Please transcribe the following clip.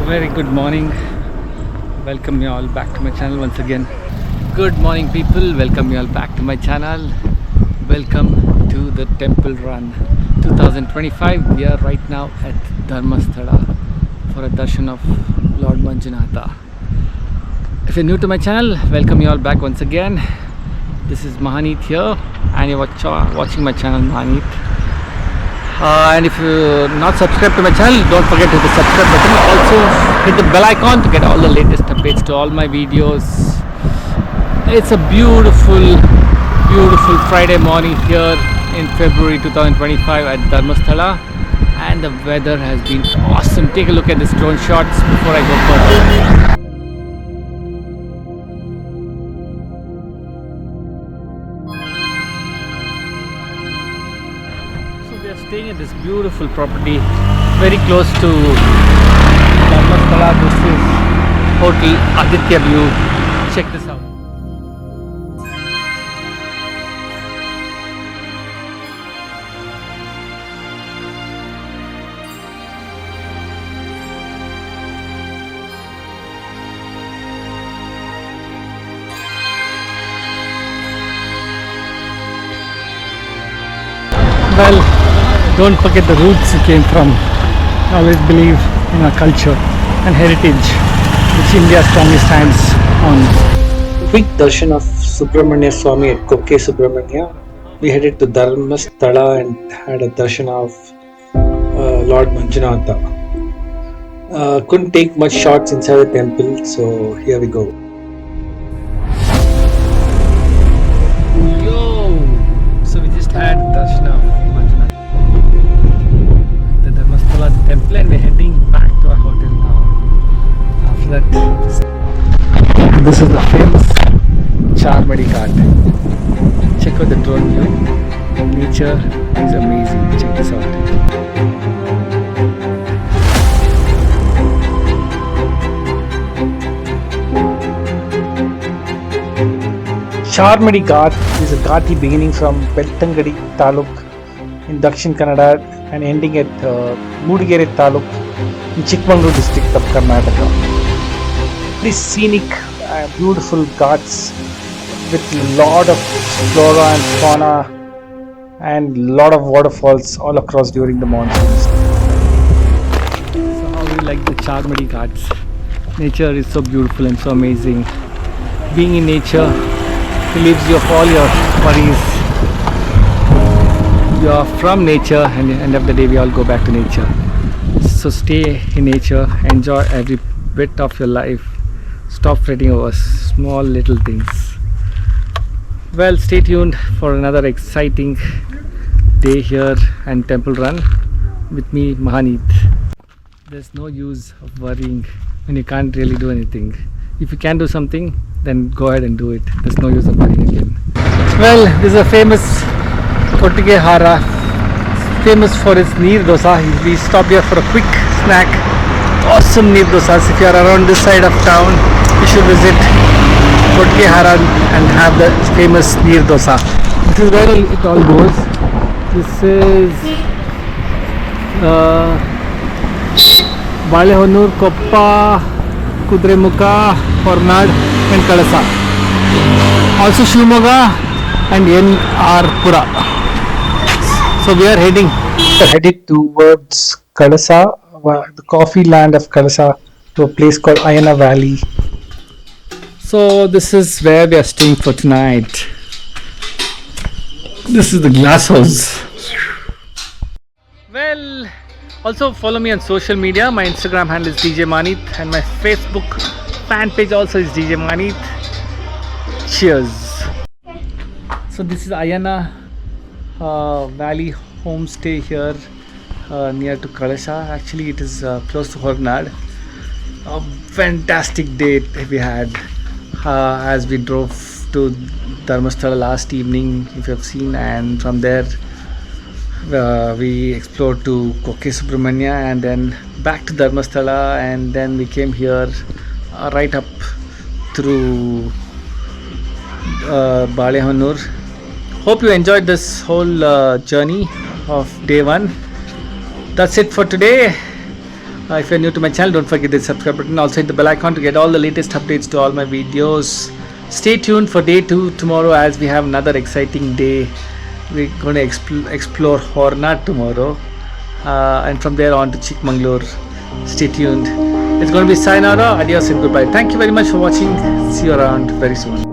Very good morning. Welcome you all back to my channel once again. Good morning people, welcome you all back to my channel. Welcome to the temple run 2025. We are right now at Darmastala for a darshan of Lord Manjunath. If you're new to my channel, welcome you all back once again. This is Mahaneet here and you're watching my channel Mahaneet. And if you're not subscribed to my channel, don't forget to hit the subscribe button. Also hit the bell icon to get all the latest updates to all my videos. It's a beautiful Friday morning here in February 2025 at Darmastala, and the weather has been awesome. Take a look at this drone shots before I go further. We are staying at this beautiful property very close to Darmastala. This is Hotel Aditya View. Check this out. Well, don't forget the roots you came from. I always believe in our culture and heritage, which India strongly stands on. Quick darshan of Subramanya Swamy at Kukke Subramanya. We headed to Darmastala and had a darshan of Lord Manjunath. Couldn't take much shots inside the temple, so here we go. Yo! So we just had darshan of temple and we're heading back to our hotel now. After that, this is the famous Charmadi Ghat. Check out the drone view. Nature is amazing. Check this out. Charmadi Ghat is a ghati beginning from Beltangadi Taluk in Dakshin Kannada and ending at Mudigere Taluk in Chikmagalur district of Karnataka. These scenic, beautiful ghats with lot of flora and fauna and lot of waterfalls all across during the monsoons. So how we like the Charmadi Ghats. Nature is so beautiful and so amazing. Being in nature relieves you of all your worries. You are from nature, and at the end of the day we all go back to nature. So stay in nature, enjoy every bit of your life, stop fretting over small little things. Well, stay tuned for another exciting day here and temple run with me, Mahaneet. There's no use of worrying when you can't really do anything. If you can do something, then go ahead and do it. There's no use of worrying again. Well, this is a famous Kottagehara, famous for its neer dosa. We stopped here for a quick snack. Awesome neer dosas. If you are around this side of town, you should visit Kottagehara and have the famous neer dosa. This is where it all goes. This is Balehonnur, Koppa, Kudremukha, Hornad and Kalasa. Also Shivamogga and N.R. Pura. So we are headed towards Kalasa, the coffee land of Kalasa, to a place called Ayana Valley. So this is where we are staying for tonight. This is the glass house. Well, also follow me on social media. My Instagram handle is Djmahaneet and my Facebook fan page also is Djmahaneet. Cheers. So this is Ayana Valley homestay here near to Kalasa. Actually it is close to Hornad. A fantastic day we had as we drove to Darmastala last evening, if you have seen, and from there we explored to Kukke Subramanya and then back to Darmastala, and then we came here right up through Balehonnur. Hope you enjoyed this whole journey of day one. That's it for today. If you're new to my channel, don't forget the subscribe button. Also hit the bell icon to get all the latest updates to all my videos. Stay tuned for day 2 tomorrow, as we have another exciting day. We're going to explore Horna tomorrow, and from there on to Chikmagalur. Stay tuned. It's going to be sayonara, adios and goodbye. Thank you very much for watching. See you around very soon.